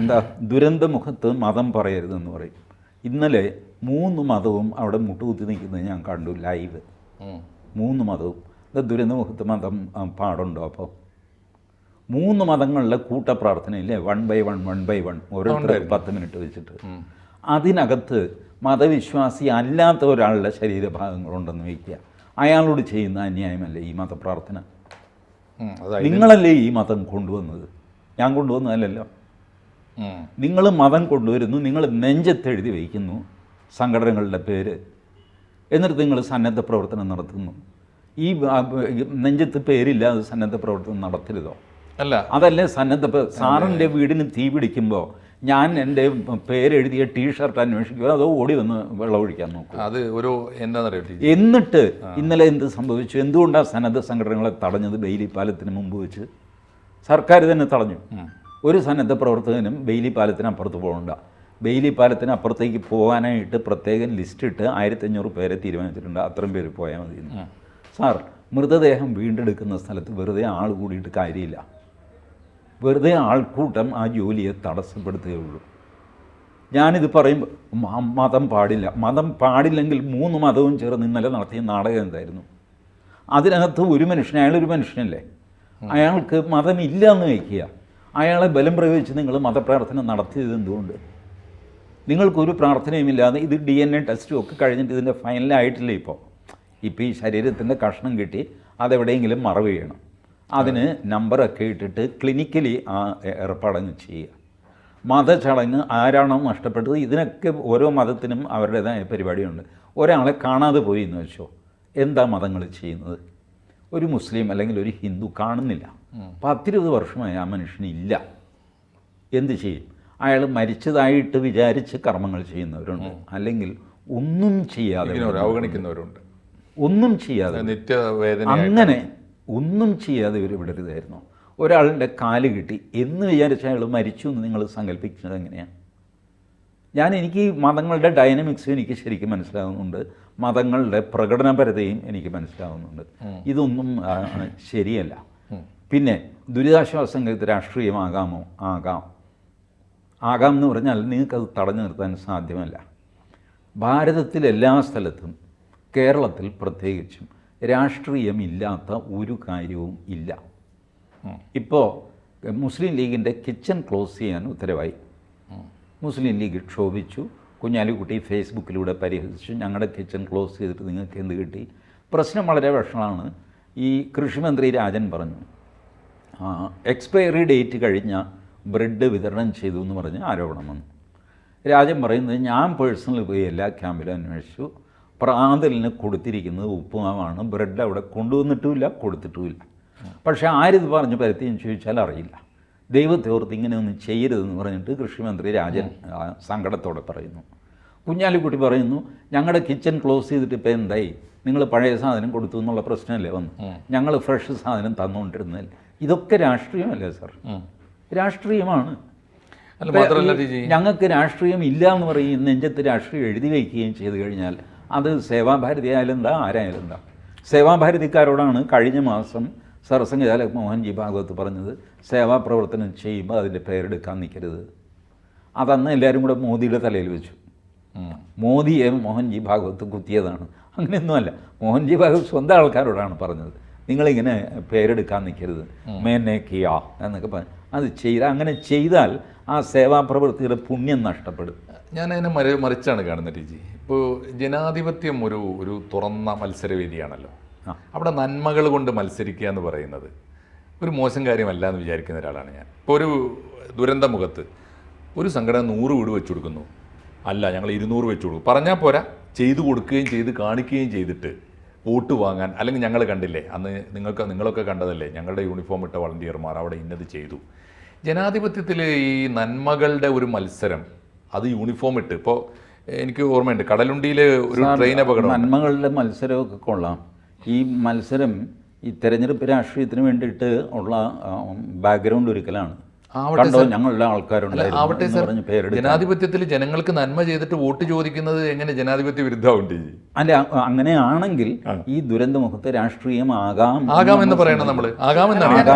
എന്താ, ദുരന്തമുഖത്ത് മതം പറയരുതെന്ന് പറയും. ഇന്നലെ 3 മതവും അവിടെ മുട്ടുകുത്തി നിൽക്കുന്നത് ഞാൻ കണ്ടു ലൈവ്. 3 മതവും. ദുരന്തമുഖത്ത് മതം പാടുണ്ടോ? അപ്പോൾ 3 മതങ്ങളിലെ കൂട്ടപ്രാർത്ഥനയില്ലേ, 1 by 1 ഓരോരുത്തർ 10 മിനിറ്റ് വെച്ചിട്ട്. അതിനകത്ത് മതവിശ്വാസി അല്ലാത്ത ഒരാളുടെ ശരീരഭാഗങ്ങളുണ്ടെന്ന് വയ്ക്കുക. അയാളോട് ചെയ്യുന്ന അന്യായമല്ലേ ഈ മതപ്രാർത്ഥന? നിങ്ങളല്ലേ ഈ മതം കൊണ്ടുവന്നത്, ഞാൻ കൊണ്ടുവന്നതല്ലല്ലോ. നിങ്ങൾ മതം കൊണ്ടുവരുന്നു, നിങ്ങൾ നെഞ്ചത്തെഴുതി വയ്ക്കുന്നു സംഘടനകളുടെ പേര്, എന്നിട്ട് നിങ്ങൾ സന്നദ്ധ പ്രവർത്തനം നടത്തുന്നു. ഈ നെഞ്ചത്ത് പേരില്ലാതെ സന്നദ്ധ പ്രവർത്തനം നടത്തരുതോ? അല്ല, അതല്ലേ സന്നദ്ധ. സാറിൻ്റെ വീടിന് തീ പിടിക്കുമ്പോൾ ഞാൻ എൻ്റെ പേരെഴുതിയ ടീഷർട്ട് അന്വേഷിക്കുക, അതോ ഓടി വന്ന് വെള്ളമൊഴിക്കാൻ നോക്കും? അത് ഒരു എന്താണെന്നറിയോ. എന്നിട്ട് ഇന്നലെ എന്ത് സംഭവിച്ചു? എന്തുകൊണ്ടാണ് സന്നദ്ധ സംഘടനകളെ തടഞ്ഞത്? ബെയിലി പാലത്തിന് മുമ്പ് വെച്ച് സർക്കാർ തന്നെ തടഞ്ഞു. ഒരു സന്നദ്ധ പ്രവർത്തകനും ബെയിലി പാലത്തിന് അപ്പുറത്ത് പോകണ്ട. ബെയിലി പാലത്തിന് അപ്പുറത്തേക്ക് പോകാനായിട്ട് പ്രത്യേകം ലിസ്റ്റ് ഇട്ട് 1500 പേരെ തീരുമാനിച്ചിട്ടുണ്ട്, അത്രയും പേര് പോയാൽ മതി. സാർ, മൃതദേഹം വീണ്ടെടുക്കുന്ന സ്ഥലത്ത് വെറുതെ ആൾ കൂടിയിട്ട് കാര്യമില്ല. വെറുതെ ആൾക്കൂട്ടം ആ ജോലിയെ തടസ്സപ്പെടുത്തുകയുള്ളൂ. ഞാനിത് പറയുമ്പോൾ മതം പാടില്ല, മതം പാടില്ലെങ്കിൽ 3 മതവും ചേർന്ന് ഇന്നലെ നടത്തിയ നാടകം എന്തായിരുന്നു? അതിനകത്ത് ഒരു മനുഷ്യൻ, അയാളൊരു മനുഷ്യനല്ലേ, അയാൾക്ക് മതമില്ല എന്ന് വയ്ക്കുക, അയാളെ ബലം പ്രയോഗിച്ച് നിങ്ങൾ മതപ്രാർത്ഥന നടത്തിയത് എന്തുകൊണ്ട്? നിങ്ങൾക്കൊരു പ്രാർത്ഥനയുമില്ലാതെ ഇത് DNA ടെസ്റ്റും ഒക്കെ കഴിഞ്ഞിട്ട് ഇതിൻ്റെ ഫൈനലായിട്ടില്ല. ഇപ്പോൾ ഈ ശരീരത്തിൻ്റെ കഷ്ണം കിട്ടി അതെവിടെയെങ്കിലും മറവ് ചെയ്യണം, അതിന് നമ്പറൊക്കെ ഇട്ടിട്ട് ക്ലിനിക്കലി ആ ഏർപ്പാടങ്ങ് ചെയ്യുക. മതചടങ്ങ് ആരാണോ നഷ്ടപ്പെട്ടത്, ഇതിനൊക്കെ ഓരോ മതത്തിനും അവരുടേതായ പരിപാടിയുണ്ട്. ഒരാളെ കാണാതെ പോയി എന്ന് വെച്ചോ, എന്താ മതങ്ങൾ ചെയ്യുന്നത്? ഒരു മുസ്ലിം അല്ലെങ്കിൽ ഒരു ഹിന്ദു കാണുന്നില്ല, 10-20 വർഷമായി ആ മനുഷ്യനില്ല, എന്ത് ചെയ്യും? അയാൾ മരിച്ചതായിട്ട് വിചാരിച്ച് കർമ്മങ്ങൾ ചെയ്യുന്നവരുണ്ട്, അല്ലെങ്കിൽ ഒന്നും ചെയ്യാതെ അവഗണിക്കുന്നവരുണ്ട്, ഒന്നും ചെയ്യാതെ നിത്യവേദന, അങ്ങനെ ഒന്നും ചെയ്യാതെ ഇവർ വിടരുതായിരുന്നു. ഒരാളുടെ കാല് കിട്ടി എന്ന് വിചാരിച്ച അയാൾ മരിച്ചു എന്ന് നിങ്ങൾ സങ്കല്പിക്കുന്നത് എങ്ങനെയാണ്? എനിക്ക് മതങ്ങളുടെ ഡൈനമിക്സും എനിക്ക് ശരിക്കും മനസ്സിലാകുന്നുണ്ട്, മതങ്ങളുടെ പ്രകടനപരതയും എനിക്ക് മനസ്സിലാകുന്നുണ്ട്. ഇതൊന്നും ശരിയല്ല. പിന്നെ ദുരിതാശ്വാസ സംഘത്തിൽ രാഷ്ട്രീയമാകാമോ? ആകാം എന്ന് പറഞ്ഞാൽ നിങ്ങൾക്കത് തടഞ്ഞു നിർത്താൻ സാധ്യമല്ല. ഭാരതത്തിലെല്ലാ സ്ഥലത്തും, കേരളത്തിൽ പ്രത്യേകിച്ചും, രാഷ്ട്രീയമില്ലാത്ത ഒരു കാര്യവും ഇല്ല. ഇപ്പോൾ മുസ്ലിം ലീഗിൻ്റെ കിച്ചൺ ക്ലോസ് ചെയ്യാൻ ഉത്തരവായി. മുസ്ലിം ലീഗ് ക്ഷോഭിച്ചു, കുഞ്ഞാലിക്കുട്ടി ഫേസ്ബുക്കിലൂടെ പരിഹസിച്ചു, ഞങ്ങളുടെ കിച്ചൺ ക്ലോസ് ചെയ്തിട്ട് നിങ്ങൾക്ക് എന്ത് കിട്ടി? പ്രശ്നം വളരെ വഷളാണ്. ഈ കൃഷിമന്ത്രി രാജൻ പറഞ്ഞു എക്സ്പയറി ഡേറ്റ് കഴിഞ്ഞ ബ്രെഡ് വിതരണം ചെയ്തു എന്ന് പറഞ്ഞ് ആരോപണം വന്നു. രാജൻ പറയുന്നത് ഞാൻ പേഴ്സണലി പോയി എല്ലാ ക്യാമ്പിലും അന്വേഷിച്ചു, പ്രാതലിന് കൊടുത്തിരിക്കുന്നത് ഉപ്പുമാവാണ്, ബ്രെഡ് അവിടെ കൊണ്ടുവന്നിട്ടുമില്ല കൊടുത്തിട്ടുമില്ല. പക്ഷേ ആരിത് പറഞ്ഞ് പരത്തിയെന്ന് ചോദിച്ചാൽ അറിയില്ല. ദൈവത്തെ ഓർത്ത് ഇങ്ങനെ ഒന്നും ചെയ്യരുതെന്ന് പറഞ്ഞിട്ട് കൃഷിമന്ത്രി രാജൻ സങ്കടത്തോടെ പറയുന്നു. കുഞ്ഞാലിക്കുട്ടി പറയുന്നു ഞങ്ങളുടെ കിച്ചൺ ക്ലോസ് ചെയ്തിട്ട് ഇപ്പോൾ എന്തായി, നിങ്ങൾ പഴയ സാധനം കൊടുത്തു എന്നുള്ള പ്രശ്നമല്ലേ വന്നു, ഞങ്ങൾ ഫ്രഷ് സാധനം തന്നുകൊണ്ടിരുന്നതല്ലേ. ഇതൊക്കെ രാഷ്ട്രീയമല്ലേ സാർ? രാഷ്ട്രീയമാണ്. ഞങ്ങൾക്ക് രാഷ്ട്രീയം ഇല്ല എന്ന് പറയും, നെഞ്ചത്ത് രാഷ്ട്രീയം എഴുതി വയ്ക്കുകയും ചെയ്തു കഴിഞ്ഞാൽ അത് സേവാഭാരതി ആയാലും എന്താ, ആരായാലും എന്താ. സേവാഭാരതിക്കാരോടാണ് കഴിഞ്ഞ മാസം സർസംഘചാലക് മോഹൻജി ഭാഗവത് പറഞ്ഞത്, സേവാപ്രവർത്തനം ചെയ്യുമ്പോൾ അതിൻ്റെ പേരെടുക്കാൻ നിൽക്കരുത്. അതന്ന് എല്ലാവരും കൂടെ മോദിയുടെ തലയിൽ വെച്ചു. മോദിയെ മോഹൻജി ഭാഗവത് കുത്തിയതാണ്. അങ്ങനെയൊന്നുമല്ല, മോഹൻജി ഭാഗവത് സ്വന്തം ആൾക്കാരോടാണ് പറഞ്ഞത്, നിങ്ങളിങ്ങനെ പേരെടുക്കാൻ നിൽക്കരുത്, മേനെ കിയാ എന്നൊക്കെ പറഞ്ഞു. അത് അങ്ങനെ ചെയ്താൽ ആ സേവാപ്രവൃത്തിയുടെ പുണ്യം നഷ്ടപ്പെടും. ഞാനതിനെ മറിച്ചാണ് കാണുന്നത് ടീച്ചി. ഇപ്പോൾ ജനാധിപത്യം ഒരു തുറന്ന മത്സരവേദിയാണല്ലോ. അവിടെ നന്മകൾ കൊണ്ട് മത്സരിക്കുക എന്ന് പറയുന്നത് ഒരു മോശം കാര്യമല്ല എന്ന് വിചാരിക്കുന്ന ഒരാളാണ് ഞാൻ. ഇപ്പോൾ ഒരു ദുരന്തമുഖത്ത് ഒരു സംഘടന 100 വീട് വെച്ച് കൊടുക്കുന്നു, അല്ല ഞങ്ങൾ 200 വെച്ച് കൊടുക്കും പറഞ്ഞാൽ പോരാ, ചെയ്തു കൊടുക്കുകയും ചെയ്ത് കാണിക്കുകയും ചെയ്തിട്ട് വോട്ട് വാങ്ങാൻ, അല്ലെങ്കിൽ ഞങ്ങൾ കണ്ടില്ലേ അന്ന്, നിങ്ങളൊക്കെ കണ്ടതല്ലേ ഞങ്ങളുടെ യൂണിഫോം ഇട്ട വളണ്ടിയർമാർ അവിടെ ഇന്നത് ചെയ്തു. ജനാധിപത്യത്തിൽ ഈ നന്മകളുടെ ഒരു മത്സരം, അത് യൂണിഫോം ഇട്ട്, ഇപ്പോൾ എനിക്ക് ഓർമ്മയുണ്ട് കടലുണ്ടിയിൽ ഒരു ട്രെയിൻ അപകടം. നന്മകളുടെ മത്സരമൊക്കെ കൊള്ളാം. ഈ മത്സരം ഈ തെരഞ്ഞെടുപ്പ് രാഷ്ട്രീയത്തിന് വേണ്ടിയിട്ട് ഉള്ള ബാക്ക്ഗ്രൗണ്ട് ഒരിക്കലാണ്. ഞങ്ങളുടെ ആൾക്കാരുണ്ട്. ജനാധിപത്യത്തിൽ ജനങ്ങൾക്ക് നന്മ ചെയ്തിട്ട് വോട്ട് ചോദിക്കുന്നത് എങ്ങനെ ജനാധിപത്യ വിരുദ്ധമുണ്ട്? അല്ല, അങ്ങനെയാണെങ്കിൽ ഈ ദുരന്തമുഖത്ത് രാഷ്ട്രീയമാകാം എന്ന് പറയണം നമ്മൾ.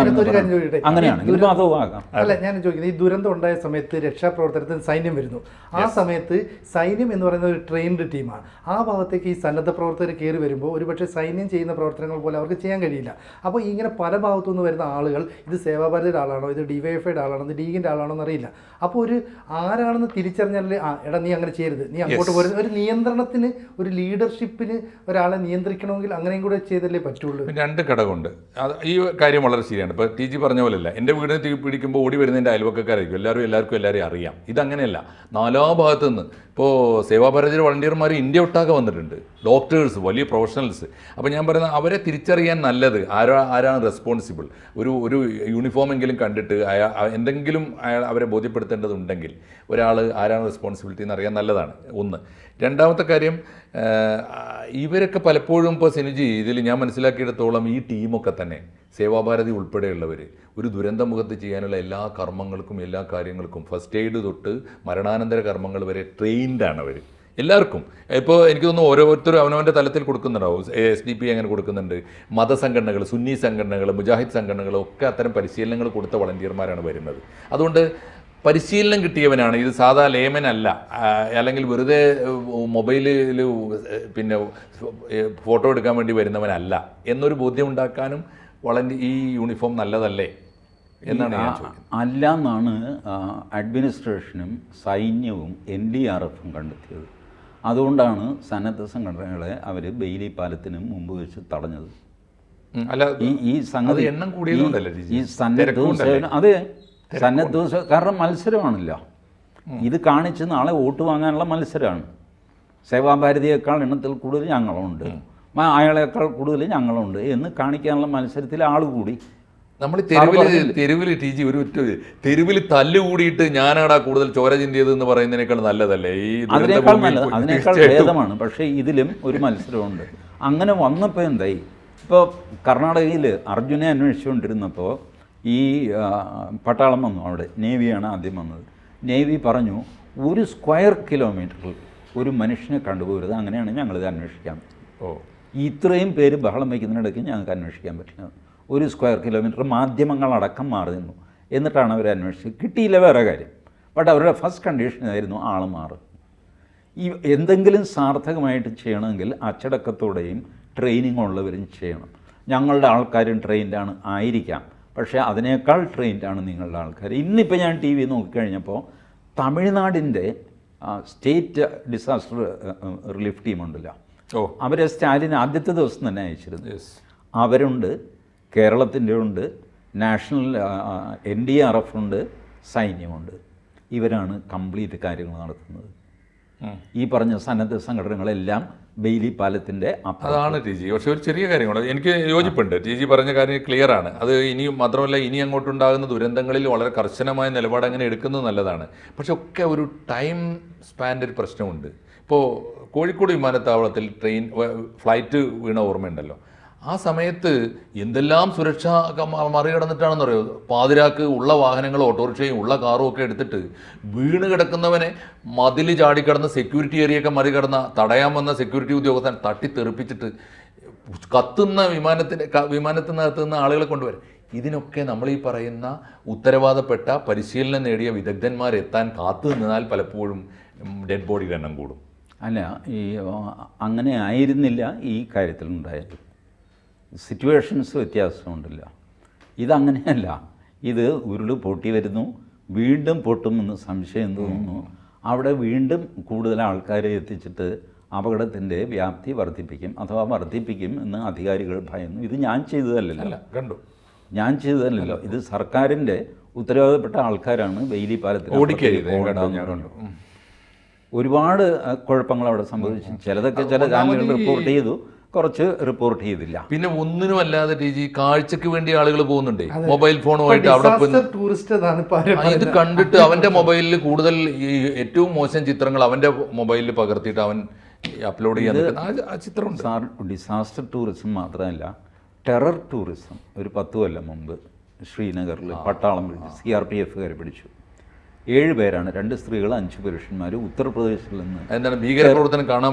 അങ്ങനെയാണെങ്കിൽ അതും ആകാം. അല്ല, ഞാൻ ചോദിക്കുന്നത്, ഈ ദുരന്തം ഉണ്ടായ സമയത്ത് രക്ഷാപ്രവർത്തനത്തിന് സൈന്യം വരുന്നു. ആ സമയത്ത് സൈന്യം എന്ന് പറയുന്ന ഒരു ട്രെയിൻഡ് ടീമാണ്. ആ ഭാഗത്തേക്ക് ഈ സന്നദ്ധ പ്രവർത്തകർ കയറി വരുമ്പോൾ ഒരുപക്ഷെ സൈന്യം ചെയ്യുന്ന പ്രവർത്തനങ്ങൾ പോലെ അവർക്ക് ചെയ്യാൻ കഴിയില്ല. അപ്പോൾ ഇങ്ങനെ പല ഭാഗത്തുനിന്ന് വരുന്ന ആളുകൾ ഇത് സേവാഭാരതിയുടെ ആളാണോ, ഇത് ഡിവൈഎഫ്ഐയുടെ ആളാണോ, ലീഗിൻ്റെ ആളാണോ എന്നറിയില്ല. അപ്പോൾ ഒരു ആരാണെന്ന് തിരിച്ചറിഞ്ഞാൽ എടാ നീ അങ്ങനെ ചെയ്യരുത്, നീ അങ്ങോട്ട് പോരുത്. ഒരു നിയന്ത്രണത്തിന്, ഒരു ലീഡർഷിപ്പിന് ഒരാളെ നിയന്ത്രിക്കണമെങ്കിൽ അങ്ങനെയും കൂടെ ചെയ്തല്ലേ പറ്റുള്ളൂ. 2 ഘടകമുണ്ട്. ഈ കാര്യം വളരെ ശരിയാണ്. ഇപ്പോൾ ടി ജി പറഞ്ഞ പോലെയല്ല, എൻ്റെ വീടിന് തീ പിടിക്കുമ്പോൾ ഓടി വരുന്നതിൻ്റെ അയൽവക്കക്കാരായിരിക്കും, എല്ലാവർക്കും അറിയാം. ഇതങ്ങനെയല്ല, 4 ഭാഗത്തു നിന്ന്. ഇപ്പോൾ സേവാഭാരതിയുടെ വളണ്ടിയർമാർ ഇന്ത്യ ഒട്ടാകെ വന്നിട്ടുണ്ട്, ഡോക്ടേഴ്സ്, വലിയ പ്രൊഫഷണൽസ്. അപ്പോൾ ഞാൻ പറയുന്നത് അവരെ തിരിച്ചറിയാൻ നല്ലത് ആരാണ് റെസ്പോൺസിബിൾ. ഒരു യൂണിഫോമെങ്കിലും കണ്ടിട്ട് എന്തെങ്കിലും അവരെ ബോധ്യപ്പെടുത്തേണ്ടതുണ്ടെങ്കിൽ ഒരാൾ ആരാണ് റെസ്പോൺസിബിലിറ്റി എന്ന് അറിയാൻ നല്ലതാണ്. ഒന്ന്. രണ്ടാമത്തെ കാര്യം, ഇവരൊക്കെ പലപ്പോഴും ഇപ്പോൾ സിനുജി ഇതിൽ ഞാൻ മനസ്സിലാക്കിയിടത്തോളം ഈ ടീമൊക്കെ തന്നെ സേവാഭാരതി ഉൾപ്പെടെയുള്ളവർ ഒരു ദുരന്തമുഖത്ത് ചെയ്യാനുള്ള എല്ലാ കർമ്മങ്ങൾക്കും എല്ലാ കാര്യങ്ങൾക്കും ഫസ്റ്റ് എയ്ഡ് തൊട്ട് മരണാനന്തര കർമ്മങ്ങൾ വരെ ട്രെയിൻഡാണ് അവർ. എല്ലാവർക്കും. ഇപ്പോൾ എനിക്ക് തോന്നുന്നു ഓരോരുത്തരും അവനവൻ്റെ തലത്തിൽ കൊടുക്കുന്നുണ്ടാവും. SDP അങ്ങനെ കൊടുക്കുന്നുണ്ട്, മതസംഘടനകൾ, സുന്നി സംഘടനകൾ, മുജാഹിദ് സംഘടനകൾ ഒക്കെ അത്തരം പരിശീലനങ്ങൾ കൊടുത്ത വളണ്ടിയർമാരാണ് വരുന്നത്. അതുകൊണ്ട് പരിശീലനം കിട്ടിയവനാണ് ഇത്, സാധാ ലേമൻ അല്ല, അല്ലെങ്കിൽ വെറുതെ മൊബൈലിൽ പിന്നെ ഫോട്ടോ എടുക്കാൻ വേണ്ടി വരുന്നവനല്ല എന്നൊരു ബോധ്യം ഉണ്ടാക്കാനും ഈ യൂണിഫോം നല്ലതല്ലേ എന്നാണ് ഞാൻ ചോദിക്കുന്നത്. അല്ല എന്നാണ് അഡ്മിനിസ്ട്രേഷനും സൈന്യവും NDRFും കണ്ടെത്തിയത്. അതുകൊണ്ടാണ് സന്നദ്ധ സംഘടനകളെ അവർ ബെയിലി പാലത്തിന് മുമ്പ് വെച്ച് തടഞ്ഞത്. അല്ല, ഈ സംഗതി എണ്ണം കൂടിയതുകൊണ്ടല്ലേ ഈ അതെ, സന്നദ്ധ കാരണം മത്സരമാണല്ലോ ഇത് കാണിച്ച് നാളെ വോട്ട് വാങ്ങാനുള്ള മത്സരമാണ്. സേവാഭാരതിയേക്കാൾ എണ്ണത്തിൽ കൂടുതൽ ഞങ്ങളുണ്ട്, അയാളേക്കാൾ കൂടുതൽ ഞങ്ങളുണ്ട് എന്ന് കാണിക്കാനുള്ള മത്സരത്തിൽ ആൾ കൂടി. നമ്മൾ തെരുവിൽ TG ഒരു തെരുവിൽ തല്ലുകൂടിയിട്ട് ഞാനാടാ കൂടുതൽ ചോര ചിന്തിയത് എന്ന് പറയുന്നതിനേക്കാൾ നല്ലതല്ലേ ഈ അതിനേക്കാൾ നല്ലത്, അതിനേക്കാൾ ഭേദമാണ്. പക്ഷേ ഇതിലും ഒരു മത്സരമുണ്ട്. അങ്ങനെ വന്നപ്പോൾ എന്തായി, ഇപ്പോൾ കർണാടകയിൽ അർജുനെ അന്വേഷിച്ചുകൊണ്ടിരുന്നപ്പോൾ ഈ പട്ടാളം വന്നു, അവിടെ നേവിയാണ് ആദ്യം വന്നത്. നേവി പറഞ്ഞു 1 സ്ക്വയർ കിലോമീറ്ററിൽ ഒരു മനുഷ്യനെ കണ്ടുപോകരുത്, അങ്ങനെയാണ് ഞങ്ങളിത് അന്വേഷിക്കാൻ. ഇത്രയും പേര് ബഹളം വയ്ക്കുന്നതിനിടയ്ക്ക് ഞങ്ങൾക്ക് അന്വേഷിക്കാൻ പറ്റില്ല. 1 സ്ക്വയർ കിലോമീറ്റർ മാധ്യമങ്ങളടക്കം മാറി നിന്നു. എന്നിട്ടാണ് അവർ അന്വേഷിച്ചത്. കിട്ടിയില്ല, വേറെ കാര്യം. ബട്ട് അവരുടെ ഫസ്റ്റ് കണ്ടീഷനായിരുന്നു ആൾ മാറും. ഈ എന്തെങ്കിലും സാർത്ഥകമായിട്ട് ചെയ്യണമെങ്കിൽ അച്ചടക്കത്തോടെയും ട്രെയിനിങ് ഉള്ളവരും ചെയ്യണം. ഞങ്ങളുടെ ആൾക്കാരും ട്രെയിൻഡാണ് ആയിരിക്കാം, പക്ഷേ അതിനേക്കാൾ ട്രെയിൻഡാണ് നിങ്ങളുടെ ആൾക്കാർ. ഇന്നിപ്പോൾ ഞാൻ TV നോക്കിക്കഴിഞ്ഞപ്പോൾ തമിഴ്നാടിൻ്റെ സ്റ്റേറ്റ് ഡിസാസ്റ്റർ റിലീഫ് ടീമുണ്ടല്ലോ, അവരെ സ്റ്റാലിൻ ആദ്യത്തെ ദിവസം തന്നെ അയച്ചിരുന്നു. അവരുണ്ട്, കേരളത്തിൻ്റെ ഉണ്ട്, നാഷണൽ NDRF ഉണ്ട്, സൈന്യമുണ്ട്. ഇവരാണ് കംപ്ലീറ്റ് കാര്യങ്ങൾ നടത്തുന്നത്. ഈ പറഞ്ഞ സന്നദ്ധ സംഘടനകളെല്ലാം ബെയിലി പാലത്തിൻ്റെ അതാണ് TG. പക്ഷേ ഒരു ചെറിയ കാര്യം കൂടെ എനിക്ക് യോജിപ്പുണ്ട്. TG പറഞ്ഞ കാര്യം ക്ലിയർ ആണ്. അത് ഇനിയും മാത്രമല്ല, ഇനി അങ്ങോട്ടുണ്ടാകുന്ന ദുരന്തങ്ങളിൽ വളരെ കർശനമായ നിലപാട് അങ്ങനെ എടുക്കുന്നത് നല്ലതാണ്. പക്ഷെ ഒക്കെ ഒരു ടൈം സ്പാൻ്റെ ഒരു പ്രശ്നമുണ്ട്. ഇപ്പോൾ കോഴിക്കോട് വിമാനത്താവളത്തിൽ ഫ്ലൈറ്റ് വീണ ഓർമ്മയുണ്ടല്ലോ. ആ സമയത്ത് എന്തെല്ലാം സുരക്ഷ മറികടന്നിട്ടാണെന്ന് പറയുമോ, പാതിരാക്ക് ഉള്ള വാഹനങ്ങളും ഓട്ടോറിക്ഷയും ഉള്ള കാറും ഒക്കെ എടുത്തിട്ട് വീണ് കിടക്കുന്നവനെ മതിൽ ചാടിക്കടന്ന് സെക്യൂരിറ്റി ഏരിയയൊക്കെ മറികടന്ന തടയാൻ വന്ന സെക്യൂരിറ്റി ഉദ്യോഗസ്ഥൻ തട്ടിത്തെറിപ്പിച്ചിട്ട് കത്തുന്ന വിമാനത്തിനകത്ത് നിന്ന് ആളുകളെ കൊണ്ടുവരും. ഇതിനൊക്കെ നമ്മൾ ഈ പറയുന്ന ഉത്തരവാദപ്പെട്ട പരിശീലനം നേടിയ വിദഗ്ധന്മാരെത്താൻ കാത്തു നിന്നാൽ പലപ്പോഴും ഡെഡ് ബോഡിയുടെ എണ്ണം കൂടും. അല്ല, ഈ അങ്ങനെ ആയിരുന്നില്ല ഈ കാര്യത്തിലുണ്ടായത്. സിറ്റുവേഷൻസ് വ്യത്യാസമുണ്ടല്ലോ. ഇതങ്ങനെയല്ല. ഇത് ഉരുൾ പൊട്ടി വരുന്നു, വീണ്ടും പൊട്ടുമെന്ന് സംശയം തോന്നുന്നു. അവിടെ വീണ്ടും കൂടുതൽ ആൾക്കാരെ എത്തിച്ചിട്ട് അപകടത്തിൻ്റെ വ്യാപ്തി വർദ്ധിപ്പിക്കും അഥവാ വർദ്ധിപ്പിക്കും എന്ന് അധികാരികൾ ഭയന്നു. ഇത് ഞാൻ ചെയ്തതല്ലല്ലോ, ഞാൻ ചെയ്തതല്ലല്ലോ. ഇത് സർക്കാരിൻ്റെ ഉത്തരവാദപ്പെട്ട ആൾക്കാരാണ് ബെയിലി പാലത്തിൽ ഒരുപാട് കുഴപ്പങ്ങൾ അവിടെ സംഭവിച്ചു. ചിലതൊക്കെ ചില ചാനലുകൾ റിപ്പോർട്ട് ചെയ്തു, കുറച്ച് റിപ്പോർട്ട് ചെയ്തില്ല. പിന്നെ ഒന്നിനും അല്ലാതെ TG കാഴ്ചക്ക് വേണ്ടി ആളുകൾ പോകുന്നുണ്ട് മൊബൈൽ ഫോണുമായിട്ട്. അവിടെ ഇത് കണ്ടിട്ട് അവന്റെ മൊബൈലിൽ കൂടുതൽ ഈ ഏറ്റവും മോശം ചിത്രങ്ങൾ അവന്റെ മൊബൈലിൽ പകർത്തിയിട്ട് അവൻ അപ്ലോഡ് ചെയ്യാൻ ആ ചിത്രമുണ്ട്. സാർ, ഡിസാസ്റ്റർ ടൂറിസം മാത്രമല്ല, ടെറർ ടൂറിസം ഒരു 10 കൊല്ലം മുമ്പ് ശ്രീനഗറിൽ പട്ടാളം പിടിച്ചു, CRPF പിടിച്ചു. 7 പേരാണ്, 2 സ്ത്രീകൾ 5 പുരുഷന്മാർ. ഉത്തർപ്രദേശിൽ നിന്ന് എന്താണ് ഭീകരപ്രവർത്തനം കാണാൻ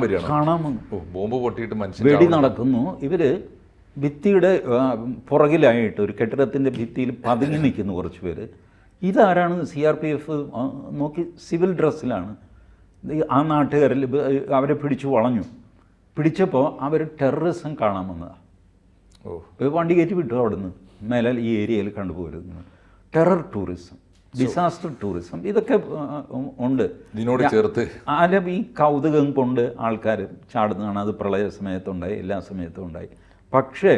വന്നു. ബോംബ് പൊട്ടിയിട്ട് വെടി നടക്കുന്നു. ഇവർ ഭിത്തിയുടെ പുറകിലായിട്ട് ഒരു കെട്ടിടത്തിൻ്റെ ഭിത്തിയിൽ പതുങ്ങി നിൽക്കുന്നു കുറച്ച് പേര്. ഇതാരാണ്? CRPF നോക്കി, സിവിൽ ഡ്രസ്സിലാണ്. ആ നാട്ടുകാരിൽ അവരെ പിടിച്ചു വളഞ്ഞു. പിടിച്ചപ്പോൾ അവർ ടെററിസം കാണാൻ വന്നതാണ്. വണ്ടി കയറ്റി വിട്ടു അവിടുന്ന്, മേലാൽ ഈ ഏരിയയിൽ കണ്ടുപോരുന്നു. ടെറർ ടൂറിസം, ഡിസാസ്റ്റർ ടൂറിസം, ഇതൊക്കെ ഉണ്ട് ഇതിനോട് ചേർത്ത്. അല്ല, ഈ കൗതുകം കൊണ്ട് ആൾക്കാർ ചാടുന്നതാണ്. അത് പ്രളയ സമയത്തുണ്ടായി, എല്ലാ സമയത്തും ഉണ്ടായി. പക്ഷേ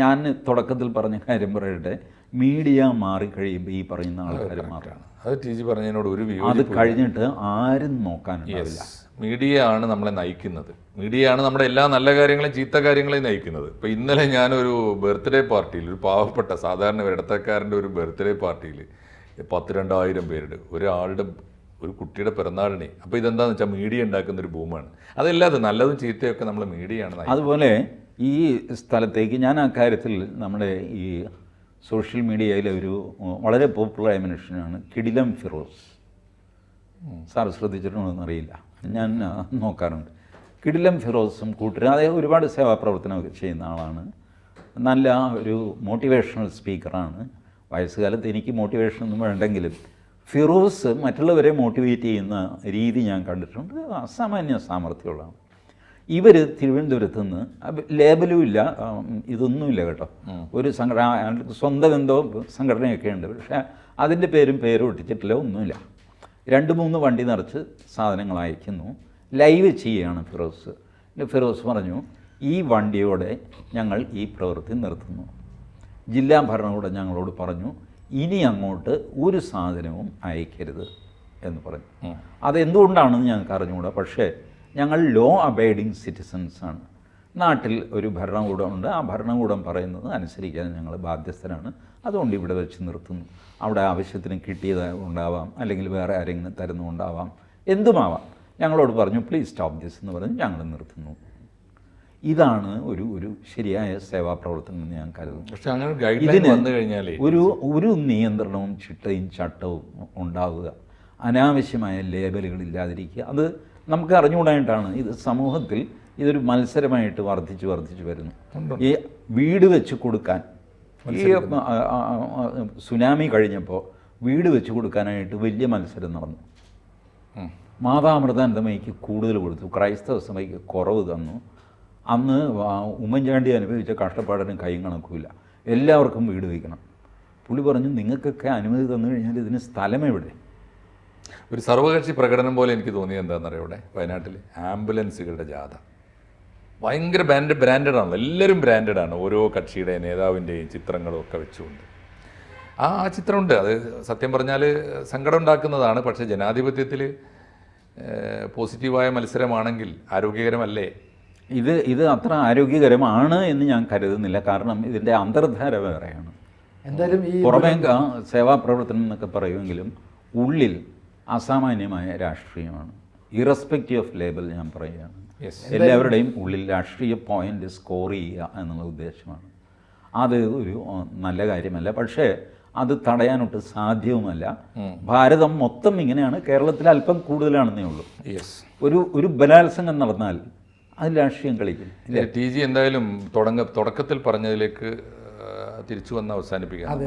ഞാൻ തുടക്കത്തിൽ പറഞ്ഞ കാര്യം പറയട്ടെ, മീഡിയ മാറിക്കഴിയുമ്പോൾ ഈ പറയുന്ന ആൾക്കാർ മാറാണ്. അത് TG പറഞ്ഞതിനോട് ഒരു അത് കഴിഞ്ഞിട്ട് ആരും നോക്കാനുണ്ടാവില്ല. മീഡിയ ആണ് നമ്മളെ നയിക്കുന്നത്. മീഡിയയാണ് നമ്മുടെ എല്ലാ നല്ല കാര്യങ്ങളെയും ചീത്ത കാര്യങ്ങളെയും നയിക്കുന്നത്. ഇപ്പോൾ ഇന്നലെ ഞാനൊരു ബർത്ത്ഡേ പാർട്ടിയിൽ, ഒരു പാവപ്പെട്ട സാധാരണ ഇടത്തക്കാരൻ്റെ ഒരു ബർത്ത്ഡേ പാർട്ടിയിൽ 10-2000 പേരുടെ ഒരു കുട്ടിയുടെ പിറന്നാളിനെ. അപ്പോൾ ഇതെന്താണെന്ന് വെച്ചാൽ മീഡിയ ഉണ്ടാക്കുന്നൊരു ബൂമാണ്. അതല്ലാതെ നല്ലതും ചീത്തയൊക്കെ നമ്മൾ മീഡിയയാണ്. അതുപോലെ ഈ സ്ഥലത്തേക്ക് ഞാൻ ആ കാര്യത്തിൽ നമ്മുടെ ഈ സോഷ്യൽ മീഡിയയിലെ ഒരു വളരെ പോപ്പുലറായ മനുഷ്യനാണ് കിടിലം ഫിറോസ്. സാർ ശ്രദ്ധിച്ചിട്ടുണ്ടോയെന്ന് അറിയില്ല. ഞാൻ നോക്കാറുണ്ട്. കിടിലം ഫിറോസും കൂട്ടരും അദ്ദേഹം ഒരുപാട് സേവാപ്രവർത്തനമൊക്കെ ചെയ്യുന്ന ആളാണ്. നല്ല ഒരു മോട്ടിവേഷണൽ സ്പീക്കറാണ്. വയസ്സുകാലത്ത് എനിക്ക് മോട്ടിവേഷൻ ഒന്നും വേണ്ടെങ്കിലും ഫിറോസ് മറ്റുള്ളവരെ മോട്ടിവേറ്റ് ചെയ്യുന്ന രീതി ഞാൻ കണ്ടിട്ടുണ്ട്. അസാമാന്യ സാമർഥ്യമുള്ളതാണ്. ഇവർ തിരുവനന്തപുരത്ത് നിന്ന് ലേബലും ഇല്ല, ഇതൊന്നുമില്ല കേട്ടോ. ഒരു സംഘടന സ്വന്തം എന്തോ സംഘടനയൊക്കെ ഉണ്ട്, പക്ഷേ അതിൻ്റെ പേരും ഒട്ടിച്ചിട്ടില്ല, ഒന്നുമില്ല. 2-3 വണ്ടി നിറച്ച് സാധനങ്ങൾ അയക്കുന്നു. ലൈവ് ചെയ്യുകയാണ് ഫിറോസ്. ഫിറോസ് പറഞ്ഞു, ഈ വണ്ടിയോടെ ഞങ്ങൾ ഈ പ്രവൃത്തി നിർത്തുന്നു. ജില്ലാ ഭരണകൂടം ഞങ്ങളോട് പറഞ്ഞു, ഇനി അങ്ങോട്ട് ഒരു സാധനവും അയക്കരുത് എന്ന് പറഞ്ഞു. അതെന്തുകൊണ്ടാണെന്ന് ഞങ്ങൾക്ക് അറിഞ്ഞുകൂടാ, പക്ഷേ ഞങ്ങൾ ലോ അബൈഡിങ് സിറ്റിസൺസാണ്. നാട്ടിൽ ഒരു ഭരണകൂടമുണ്ട്, ആ ഭരണകൂടം പറയുന്നത് അനുസരിക്കാൻ ഞങ്ങൾ ബാധ്യസ്ഥരാണ്. അതുകൊണ്ട് ഇവിടെ വെച്ച് നിർത്തുന്നു. അവിടെ ആവശ്യത്തിന് കിട്ടിയത് ഉണ്ടാവാം, അല്ലെങ്കിൽ വേറെ ആരെങ്കിലും തരുന്നുണ്ടാവാം, എന്തുമാവാം. ഞങ്ങളോട് പറഞ്ഞു പ്ലീസ് സ്റ്റോപ്പ് ദിസ് എന്ന് പറഞ്ഞ് ഞങ്ങൾ നിർത്തുന്നു. ഇതാണ് ഒരു ശരിയായ സേവാപ്രവർത്തനം എന്ന് ഞാൻ കരുതുന്നു. പക്ഷേ അങ്ങനെ ഗൈഡ് ലൈൻ വന്നു കഴിഞ്ഞാൽ ഒരു നിയന്ത്രണവും ചിട്ടയും ചട്ടവും ഉണ്ടാവുക, അനാവശ്യമായ ലേബലുകൾ ഇല്ലാതിരിക്കുക. അത് നമുക്ക് അറിഞ്ഞുകൂടായിട്ടാണ് ഇത് സമൂഹത്തിൽ ഇതൊരു മത്സരമായിട്ട് വർദ്ധിച്ചു വരുന്നു. ഈ വീട് വെച്ച് കൊടുക്കാൻ, ഈ സുനാമി കഴിഞ്ഞപ്പോൾ വീട് വെച്ച് കൊടുക്കാനായിട്ട് വലിയ മത്സരം നടന്നു. മാതാമൃതാനന്ദമയ്ക്ക് കൂടുതൽ കൊടുത്തു, ക്രൈസ്തവ സഭയ്ക്ക് കുറവ് തന്നു. അന്ന് ഉമ്മൻചാണ്ടി അനുഭവിച്ച കഷ്ടപ്പാടിനും കൈയും കണക്കുമില്ല. എല്ലാവർക്കും വീട് വയ്ക്കണം. പുള്ളി പറഞ്ഞു, നിങ്ങൾക്കൊക്കെ അനുമതി തന്നു കഴിഞ്ഞാൽ ഇതിന് സ്ഥലം എവിടെ? ഒരു സർവകക്ഷി പ്രകടനം പോലെ എനിക്ക് തോന്നിയത് എന്താണെന്നറിയാം, ഇവിടെ വയനാട്ടിൽ ആംബുലൻസുകളുടെ ജാഥ ഭയങ്കര ബ്രാൻഡാണല്ലോ. എല്ലാവരും ബ്രാൻഡാണ്. ഓരോ കക്ഷിയുടെ നേതാവിൻ്റെയും ചിത്രങ്ങളും ഒക്കെ വെച്ചുകൊണ്ട് ആ ചിത്രമുണ്ട്. അത് സത്യം പറഞ്ഞാൽ സങ്കടം ഉണ്ടാക്കുന്നതാണ്. പക്ഷേ ജനാധിപത്യത്തിൽ പോസിറ്റീവായ മത്സരമാണെങ്കിൽ ആരോഗ്യകരമല്ലേ? ഇത് അത്ര ആരോഗ്യകരമാണ് എന്ന് ഞാൻ കരുതുന്നില്ല. കാരണം ഇതിൻ്റെ അന്തർധാര വേറെയാണ്. എന്തായാലും ഈ പുറമേ സേവാപ്രവർത്തനം എന്നൊക്കെ പറയുമെങ്കിലും ഉള്ളിൽ അസാമാന്യമായ രാഷ്ട്രീയമാണ്. ഇറസ്പെക്റ്റീവ് ഓഫ് ലേബൽ ഞാൻ പറയുകയാണ്. എല്ലാവരുടെയും ഉള്ളിൽ രാഷ്ട്രീയ പോയിന്റ് സ്കോർ ചെയ്യുക എന്നുള്ള ഉദ്ദേശമാണ്. അത് ഒരു നല്ല കാര്യമല്ല, പക്ഷേ അത് തടയാനൊട്ട് സാധ്യവുമല്ല. ഭാരതം മൊത്തം ഇങ്ങനെയാണ്, കേരളത്തിൽ അല്പം കൂടുതലാണെന്നേ ഉള്ളൂ. ഒരു ബലാത്സംഗം നടന്നാൽ അത് രാഷ്ട്രീയം കളിക്കും. ടി ജി എന്തായാലും തുടക്കത്തിൽ പറഞ്ഞതിലേക്ക് തിരിച്ചു വന്ന് അവസാനിപ്പിക്കാം.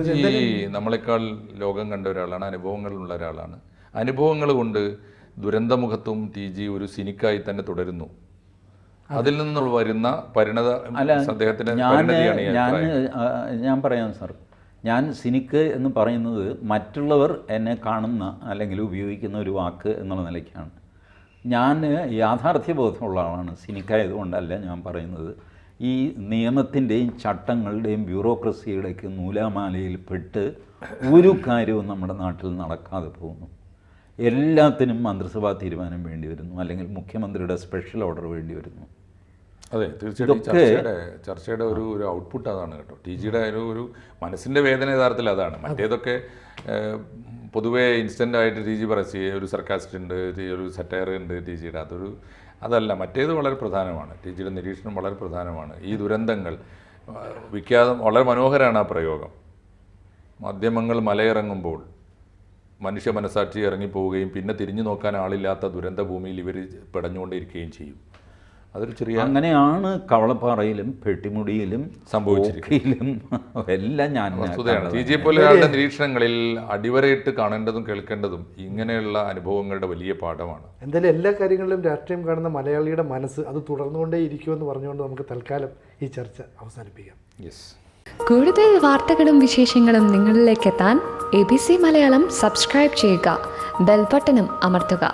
ടി ജി നമ്മളെക്കാൾ ലോകം കണ്ട ഒരാളാണ്, അനുഭവങ്ങളുള്ള ഒരാളാണ്. അനുഭവങ്ങൾ കൊണ്ട് ദുരന്തമുഖത്തും ടി ജി ഒരു സിനിക്കായി തന്നെ തുടരുന്നു. അതിൽ നിന്നുള്ള വരുന്ന അദ്ദേഹത്തിന്റെ ഞാൻ പറയാം സാർ, ഞാൻ സിനിക്ക് എന്ന് പറയുന്നത് മറ്റുള്ളവർ എന്നെ കാണുന്ന അല്ലെങ്കിൽ ഉപയോഗിക്കുന്ന ഒരു വാക്ക് എന്നുള്ള നിലയ്ക്കാണ്. ഞാൻ യാഥാർത്ഥ്യബോധമുള്ള ആളാണ്. സിനിക്കായതുകൊണ്ടല്ല ഞാൻ പറയുന്നത്. ഈ നിയമത്തിൻ്റെയും ചട്ടങ്ങളുടെയും ബ്യൂറോക്രസിയുടെയൊക്കെ നൂലാമാലയിൽ പെട്ട് ഒരു കാര്യവും നമ്മുടെ നാട്ടിൽ നടക്കാതെ പോകുന്നു. എല്ലാത്തിനും മന്ത്രിസഭാ തീരുമാനം വേണ്ടി വരുന്നു, അല്ലെങ്കിൽ മുഖ്യമന്ത്രിയുടെ സ്പെഷ്യൽ ഓർഡർ വേണ്ടി വരുന്നു. അതെ, തീർച്ചയായിട്ടും ചർച്ചയുടെ ഒരു ഔട്ട്പുട്ട് അതാണ് കേട്ടോ. ടി ജിയുടെ ഒരു മനസ്സിൻ്റെ വേദന യഥാർത്ഥത്തിൽ അതാണ്. മറ്റേതൊക്കെ പൊതുവേ ഇൻസ്റ്റൻ്റ് ആയിട്ട് ടി ജി പറയും, ഒരു സർക്കാസ്റ്റ് ഉണ്ട്, ഒരു സറ്റയർ ഉണ്ട് ടി ജിയുടെ. അതല്ല, മറ്റേത് വളരെ പ്രധാനമാണ്. ടി ജിയുടെ നിരീക്ഷണം വളരെ പ്രധാനമാണ്. ഈ ദുരന്തങ്ങൾ വിഖ്യാതം, വളരെ മനോഹരമാണ് ആ പ്രയോഗം. മാധ്യമങ്ങൾ മലയിറങ്ങുമ്പോൾ മനുഷ്യ മനസാക്ഷി ഇറങ്ങിപ്പോവുകയും പിന്നെ തിരിഞ്ഞു നോക്കാൻ ആളില്ലാത്ത ദുരന്ത ഭൂമിയിൽ ഇവർ പിടഞ്ഞുകൊണ്ടിരിക്കുകയും ചെയ്യും. അതൊരു ചെറിയ അങ്ങനെയാണ് കവളപ്പാറയിലും പെട്ടിമുടിയിലും സംഭവിച്ചിരിക്കലും എല്ലാം ഞാൻ വസ്തുതയാണ്. ടി ജിയെ പോലെ ഒരാളുടെ നിരീക്ഷണങ്ങളിൽ അടിവരയിട്ട് കാണേണ്ടതും കേൾക്കേണ്ടതും ഇങ്ങനെയുള്ള അനുഭവങ്ങളുടെ വലിയ പാഠമാണ്. എന്തായാലും എല്ലാ കാര്യങ്ങളിലും രാഷ്ട്രീയം കാണുന്ന മലയാളിയുടെ മനസ്സ് അത് തുടർന്നുകൊണ്ടേ ഇരിക്കുമെന്ന് പറഞ്ഞുകൊണ്ട് നമുക്ക് തൽക്കാലം ഈ ചർച്ച അവസാനിപ്പിക്കാം. കൂടുതൽ വാർത്തകളും വിശേഷങ്ങളും നിങ്ങളിലേക്ക് എത്താൻ ABC മലയാളം സബ്സ്ക്രൈബ് ചെയ്യുക, ബെൽ ബട്ടണും അമർത്തുക.